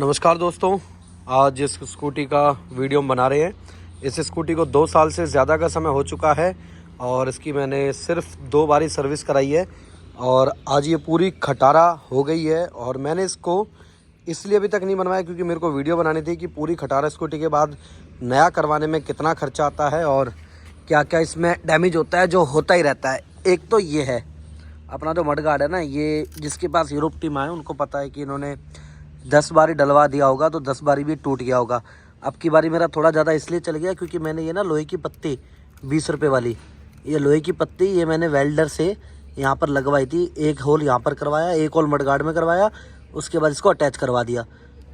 नमस्कार दोस्तों, आज जिस स्कूटी का वीडियो हम बना रहे हैं, इस स्कूटी को 2 साल से ज़्यादा का समय हो चुका है और इसकी मैंने सिर्फ 2 बार ही सर्विस कराई है और आज ये पूरी खटारा हो गई है। और मैंने इसको इसलिए अभी तक नहीं बनवाया क्योंकि मेरे को वीडियो बनानी थी कि पूरी खटारा स्कूटी के बाद नया करवाने में कितना खर्चा आता है और क्या क्या इसमें डैमेज होता है, जो होता ही रहता है। एक तो ये है अपना जो मडगार्ड है ना, ये जिसके पास यूरोप टीम आए उनको पता है कि इन्होंने 10 बारी डलवा दिया होगा तो 10 बारी भी टूट गया होगा। अब की बारी मेरा थोड़ा ज़्यादा इसलिए चल गया क्योंकि मैंने ये ना लोहे की पत्ती 20 रुपये वाली, ये लोहे की पत्ती ये मैंने वेल्डर से यहाँ पर लगवाई थी। एक होल यहाँ पर करवाया, एक होल मडगार्ड में करवाया, उसके बाद इसको अटैच करवा दिया।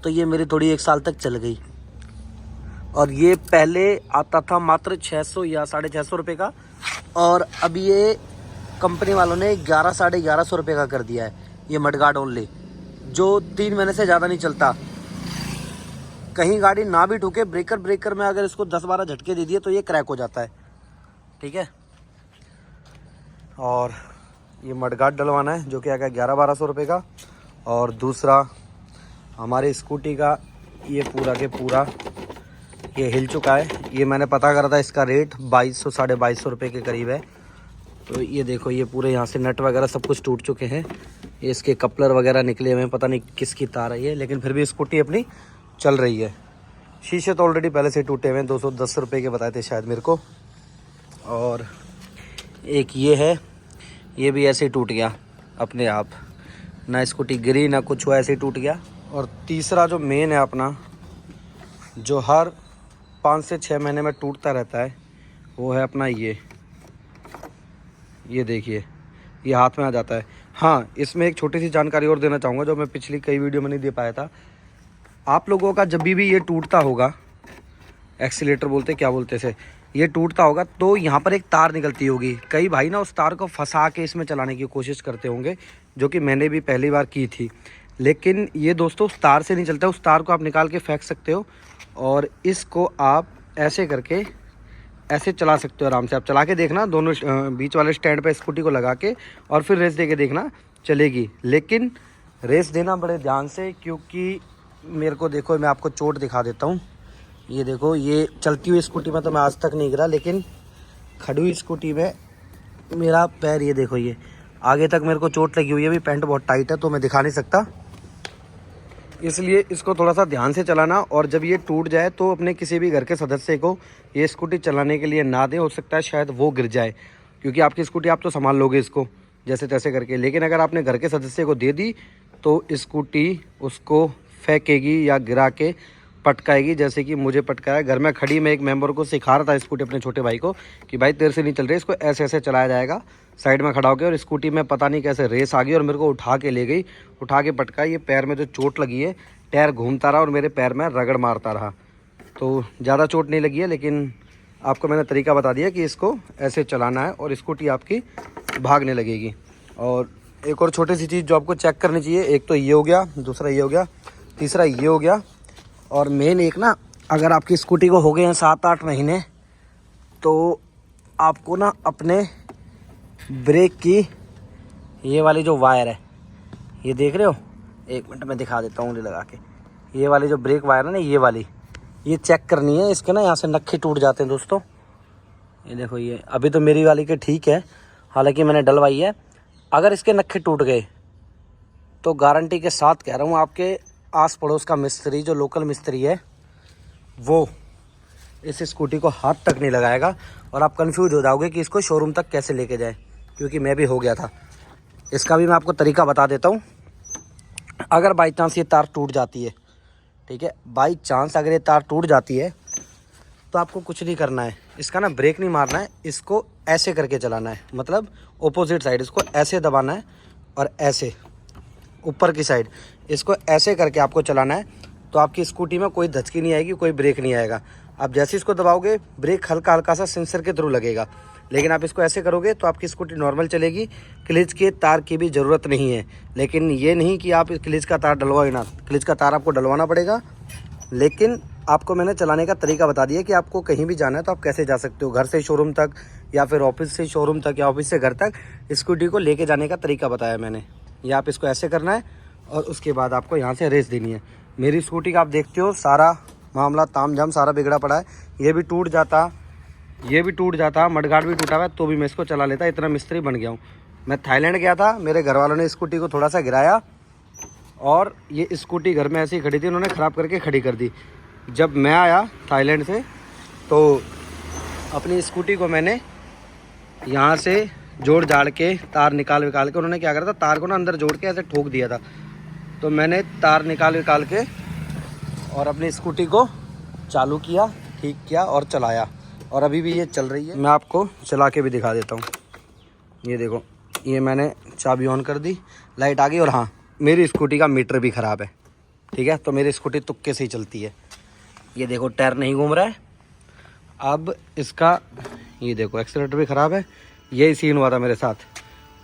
तो ये मेरी थोड़ी 1 साल तक चल गई। और ये पहले आता था मात्र 600 या 650 रुपये का, और अब ये कंपनी वालों ने 1100 साढ़े 1100 रुपये का कर दिया है ये मडगार्ड ओनली, जो 3 महीने से ज़्यादा नहीं चलता। कहीं गाड़ी ना भी ठुके, ब्रेकर में अगर इसको 10-12 झटके दे दिए तो ये क्रैक हो जाता है। ठीक है, और ये मडगार्ड डलवाना है जो कि आएगा 1100-1200 रुपये का। और दूसरा हमारी स्कूटी का ये पूरा के पूरा ये हिल चुका है। ये मैंने पता करा था, इसका रेट 2200 साढ़े 2200 रुपये के करीब है। तो ये देखो, ये पूरे यहाँ से नट वगैरह सब कुछ टूट चुके हैं, ये इसके कपलर वगैरह निकले हुए हैं, पता नहीं किसकी तार है ये, लेकिन फिर भी स्कूटी अपनी चल रही है। शीशे तो ऑलरेडी पहले से टूटे हुए हैं, 210 रुपये के बताए थे शायद मेरे को। और एक ये है, ये भी ऐसे ही टूट गया अपने आप, ना स्कूटी गिरी ना कुछ हुआ, ऐसे ही टूट गया। और तीसरा जो मेन है अपना, जो हर 5 से 6 महीने में टूटता रहता है, वो है अपना ये देखिए, ये हाथ में आ जाता है। हाँ, इसमें एक छोटी सी जानकारी और देना चाहूँगा जो मैं पिछली कई वीडियो में नहीं दे पाया था। आप लोगों का जब भी ये टूटता होगा, एक्सीलेटर बोलते क्या बोलते से, ये टूटता होगा तो यहाँ पर एक तार निकलती होगी। कई भाई ना उस तार को फंसा के इसमें चलाने की कोशिश करते होंगे, जो कि मैंने भी पहली बार की थी। लेकिन ये दोस्तों उस तार से नहीं चलता, उस तार को आप निकाल के फेंक सकते हो और इसको आप ऐसे करके ऐसे चला सकते हो आराम से। आप चला के देखना, दोनों बीच वाले स्टैंड पे स्कूटी को लगा के, और फिर रेस दे के देखना, चलेगी। लेकिन रेस देना बड़े ध्यान से, क्योंकि मेरे को देखो, मैं आपको चोट दिखा देता हूँ। ये देखो, ये चलती हुई स्कूटी में तो मैं आज तक नहीं गिरा, लेकिन खड़ी हुई स्कूटी में मेरा पैर, ये देखो, ये आगे तक मेरे को चोट लगी हुई है। अभी पैंट बहुत टाइट है तो मैं दिखा नहीं सकता, इसलिए इसको थोड़ा सा ध्यान से चलाना। और जब ये टूट जाए तो अपने किसी भी घर के सदस्य को ये स्कूटी चलाने के लिए ना दें, हो सकता है शायद वो गिर जाए, क्योंकि आपकी स्कूटी आप तो संभाल लोगे इसको जैसे तैसे करके। लेकिन अगर आपने घर के सदस्य को दे दी तो स्कूटी उसको फेंकेगी या गिरा के पटकाएगी, जैसे कि मुझे पटकाया। घर में खड़ी मैं एक मेंबर को सिखा रहा था स्कूटी, अपने छोटे भाई को, कि भाई तेरे से नहीं चल रही, इसको ऐसे ऐसे चलाया जाएगा साइड में खड़ा होकर। और स्कूटी में पता नहीं कैसे रेस आ गई और मेरे को उठा के ले गई, उठा के पटकाई। ये पैर में जो चोट लगी है, टायर घूमता रहा और मेरे पैर में रगड़ मारता रहा। तो ज़्यादा चोट नहीं लगी है, लेकिन आपको मैंने तरीका बता दिया कि इसको ऐसे चलाना है और स्कूटी आपकी भागने लगेगी। और एक और छोटी सी चीज़ जो आपको चेक करनी चाहिए, एक तो ये हो गया, दूसरा ये हो गया, तीसरा ये हो गया, और मेन एक ना, अगर आपकी स्कूटी को हो गए हैं 7-8 महीने, तो आपको ना अपने ब्रेक की ये वाली जो वायर है, ये देख रहे हो, 1 मिनट में दिखा देता हूँ लगा के, ये वाली जो ब्रेक वायर है ना, ये वाली, ये चेक करनी है। इसके ना यहाँ से नक्खे टूट जाते हैं दोस्तों, ये देखो, ये अभी तो मेरी वाली के ठीक है, हालांकि मैंने डलवाई है। अगर इसके नक्खे टूट गए तो गारंटी के साथ कह रहा हूँ, आपके आस पड़ोस का मिस्त्री, जो लोकल मिस्त्री है, वो इस स्कूटी को हाथ तक नहीं लगाएगा और आप कंफ्यूज हो जाओगे कि इसको शोरूम तक कैसे लेके जाए, क्योंकि मैं भी हो गया था। इसका भी मैं आपको तरीका बता देता हूँ। अगर बाई चांस ये तार टूट जाती है, ठीक है, बाई चांस अगर ये तार टूट जाती है, तो आपको कुछ नहीं करना है, इसका ना ब्रेक नहीं मारना है, इसको ऐसे करके चलाना है, मतलब ऑपोजिट साइड इसको ऐसे दबाना है और ऐसे ऊपर की साइड इसको ऐसे करके आपको चलाना है। तो आपकी स्कूटी में कोई धचकी नहीं आएगी, कोई ब्रेक नहीं आएगा। आप जैसे इसको दबाओगे, ब्रेक हल्का हल्का सा सेंसर के थ्रू लगेगा, लेकिन आप इसको ऐसे करोगे तो आपकी स्कूटी नॉर्मल चलेगी। क्लिच के तार की भी ज़रूरत नहीं है, लेकिन ये नहीं कि आप क्लिच का तार डलवाओ ही ना, क्लिच का तार आपको डलवाना पड़ेगा। लेकिन आपको मैंने चलाने का तरीका बता दिया कि आपको कहीं भी जाना है तो आप कैसे जा सकते हो, घर से शोरूम तक या फिर ऑफिस से शोरूम तक या ऑफिस से घर तक स्कूटी को लेके जाने का तरीका बताया मैंने। ये आप इसको ऐसे करना है और उसके बाद आपको यहाँ से रेस देनी है। मेरी स्कूटी का आप देखते हो सारा मामला तामझाम सारा बिगड़ा पड़ा है। ये भी टूट जाता, ये भी टूट जाता, मडगार्ड भी टूटा हुआ है, तो भी मैं इसको चला लेता, इतना मिस्त्री बन गया हूँ। मैं थाईलैंड गया था, मेरे घर वालों ने स्कूटी को थोड़ा सा गिराया और ये स्कूटी घर में ऐसे ही खड़ी थी, उन्होंने ख़राब करके खड़ी कर दी। जब मैं आया थाईलैंड से तो अपनी स्कूटी को मैंने यहाँ से जोड़ जाड़ के तार निकाल के, उन्होंने क्या करा था, तार को ना अंदर जोड़ के ऐसे ठोक दिया था। तो मैंने तार निकाल के और अपनी स्कूटी को चालू किया, ठीक किया और चलाया, और अभी भी ये चल रही है। मैं आपको चला के भी दिखा देता हूँ। ये देखो, ये मैंने चाबी ऑन कर दी, लाइट आ गई। और हाँ, मेरी स्कूटी का मीटर भी ख़राब है, ठीक है, तो मेरी स्कूटी तुक्के से ही चलती है। ये देखो टायर नहीं घूम रहा है। अब इसका ये देखो एक्सीलेटर भी ख़राब है। यही सीन हुआ था मेरे साथ,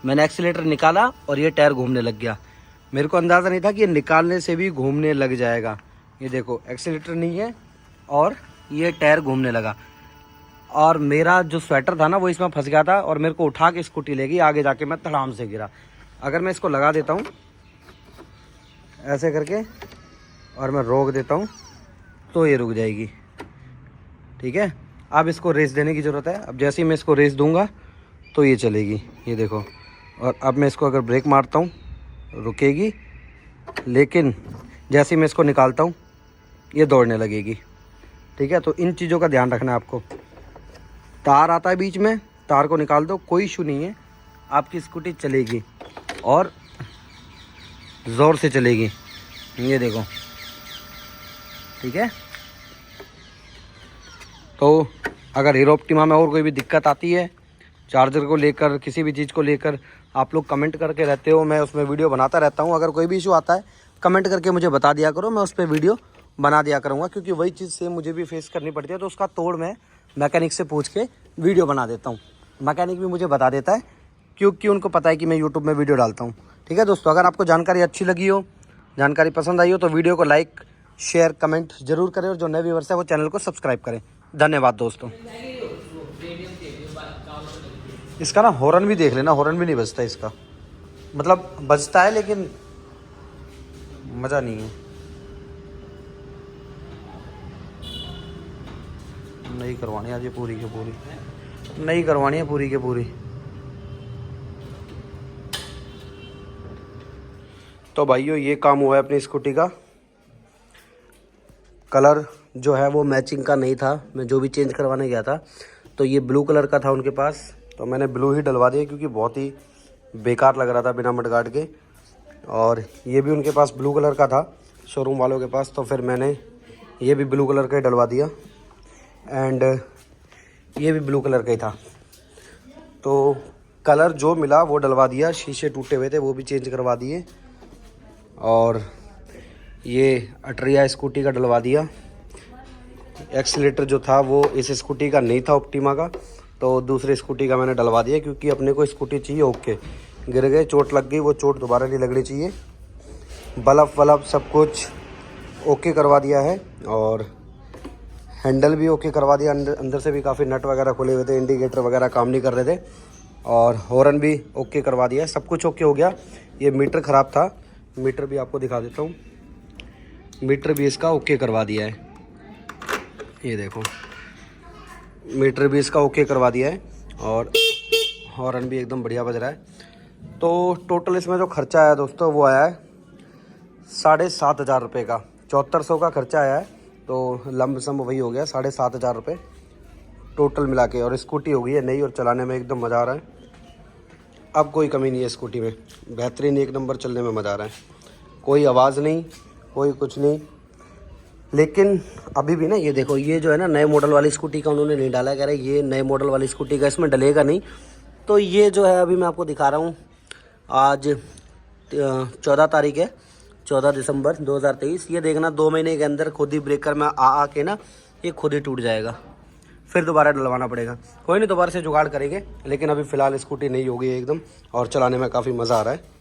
मैंने एक्सीलेटर निकाला और ये टायर घूमने लग गया। मेरे को अंदाज़ा नहीं था कि ये निकालने से भी घूमने लग जाएगा। ये देखो एक्सीलेटर नहीं है और ये टायर घूमने लगा, और मेरा जो स्वेटर था ना वो इसमें फंस गया था, और मेरे को उठा के स्कूटी ले गई, आगे जाके मैं धड़ाम से गिरा। अगर मैं इसको लगा देता हूँ ऐसे करके और मैं रोक देता हूँ तो ये रुक जाएगी, ठीक है। अब इसको रेस देने की ज़रूरत है। अब जैसे ही मैं इसको रेस दूंगा तो ये चलेगी, ये देखो। और अब मैं इसको अगर ब्रेक मारता हूँ रुकेगी, लेकिन जैसे ही मैं इसको निकालता हूँ ये दौड़ने लगेगी, ठीक है। तो इन चीज़ों का ध्यान रखना है आपको। तार आता है बीच में, तार को निकाल दो, कोई इशू नहीं है, आपकी स्कूटी चलेगी और ज़ोर से चलेगी। ये देखो, ठीक है। तो अगर हीरो ऑप्टिमा में और कोई भी दिक्कत आती है चार्जर को लेकर, किसी भी चीज़ को लेकर, आप लोग कमेंट करके रहते हो, मैं उसमें वीडियो बनाता रहता हूँ। अगर कोई भी इशू आता है कमेंट करके मुझे बता दिया करो, मैं उस पर वीडियो बना दिया करूँगा, क्योंकि वही चीज़ सेम मुझे भी फेस करनी पड़ती है। तो उसका तोड़ मैं मैकेनिक से पूछ के वीडियो बना देता हूँ। मैकेनिक भी मुझे बता देता है, क्योंकि उनको पता है कि मैं यूट्यूब में वीडियो डालता हूँ, ठीक है दोस्तों। अगर आपको जानकारी अच्छी लगी हो, जानकारी पसंद आई हो, तो वीडियो को लाइक शेयर कमेंट जरूर करें, और जो नए व्यूअर्स है वो चैनल को सब्सक्राइब करें। धन्यवाद दोस्तों। इसका ना हॉर्न भी देख लेना, हॉर्न भी नहीं बजता इसका, मतलब बजता है लेकिन मज़ा नहीं है। नहीं करवानी आज ये पूरी की पूरी, नहीं करवानी है पूरी की पूरी। तो भाइयों ये काम हुआ है अपनी स्कूटी का। कलर जो है वो मैचिंग का नहीं था, मैं जो भी चेंज करवाने गया था तो ये ब्लू कलर का था उनके पास, तो मैंने ब्लू ही डलवा दिया, क्योंकि बहुत ही बेकार लग रहा था बिना मडगार्ड के। और ये भी उनके पास ब्लू कलर का था शोरूम वालों के पास, तो फिर मैंने ये भी ब्लू कलर का ही डलवा दिया, एंड ये भी ब्लू कलर का ही था। तो कलर जो मिला वो डलवा दिया, शीशे टूटे हुए थे वो भी चेंज करवा दिए, और ये अट्रिया स्कूटी का डलवा दिया। एक्सीलेटर जो था वो इस स्कूटी का नहीं था ऑप्टिमा का, तो दूसरी स्कूटी का मैंने डलवा दिया, क्योंकि अपने को स्कूटी चाहिए ओके। गिर गए, चोट लग गई, वो चोट दोबारा नहीं लगनी चाहिए। बल्ब वल्ब सब कुछ ओके करवा दिया है, और हैंडल भी ओके करवा दिया। अंदर से भी काफ़ी नट वगैरह खुले हुए थे, इंडिकेटर वगैरह काम नहीं कर रहे थे, और हॉर्न भी ओके करवा दिया, सब कुछ ओके हो गया। ये मीटर ख़राब था, मीटर भी आपको दिखा देता हूँ, मीटर भी इसका ओके करवा दिया है। ये देखो मीटर भी इसका ओके करवा दिया है, और हॉर्न भी एकदम बढ़िया बज रहा है। तो टोटल इसमें जो खर्चा आया दोस्तों वो आया है 7,500 रुपये का, 7400 का खर्चा आया है। तो लमसम वही हो गया 7,500 रुपये टोटल मिला के, और स्कूटी हो गई है नई, और चलाने में एकदम मज़ा आ रहा है। अब कोई कमी नहीं है स्कूटी में, बेहतरीन एक नंबर चलने में मज़ा आ रहा है, कोई आवाज़ नहीं, कोई कुछ नहीं। लेकिन अभी भी ना ये देखो, ये जो है ना नए मॉडल वाली स्कूटी का उन्होंने नहीं डाला, कह रहे ये नए मॉडल वाली स्कूटी का इसमें डलेगा नहीं। तो ये जो है अभी मैं आपको दिखा रहा हूँ, आज 14 तारीख है, 14 दिसंबर 2023। ये देखना 2 महीने के अंदर खुद ही ब्रेकर में आ के ना ये खुद ही टूट जाएगा, फिर दोबारा डलवाना पड़ेगा। कोई नहीं, दोबारा से जुगाड़ करेंगे, लेकिन अभी फ़िलहाल स्कूटी नहीं होगी एकदम, और चलाने में काफ़ी मज़ा आ रहा है।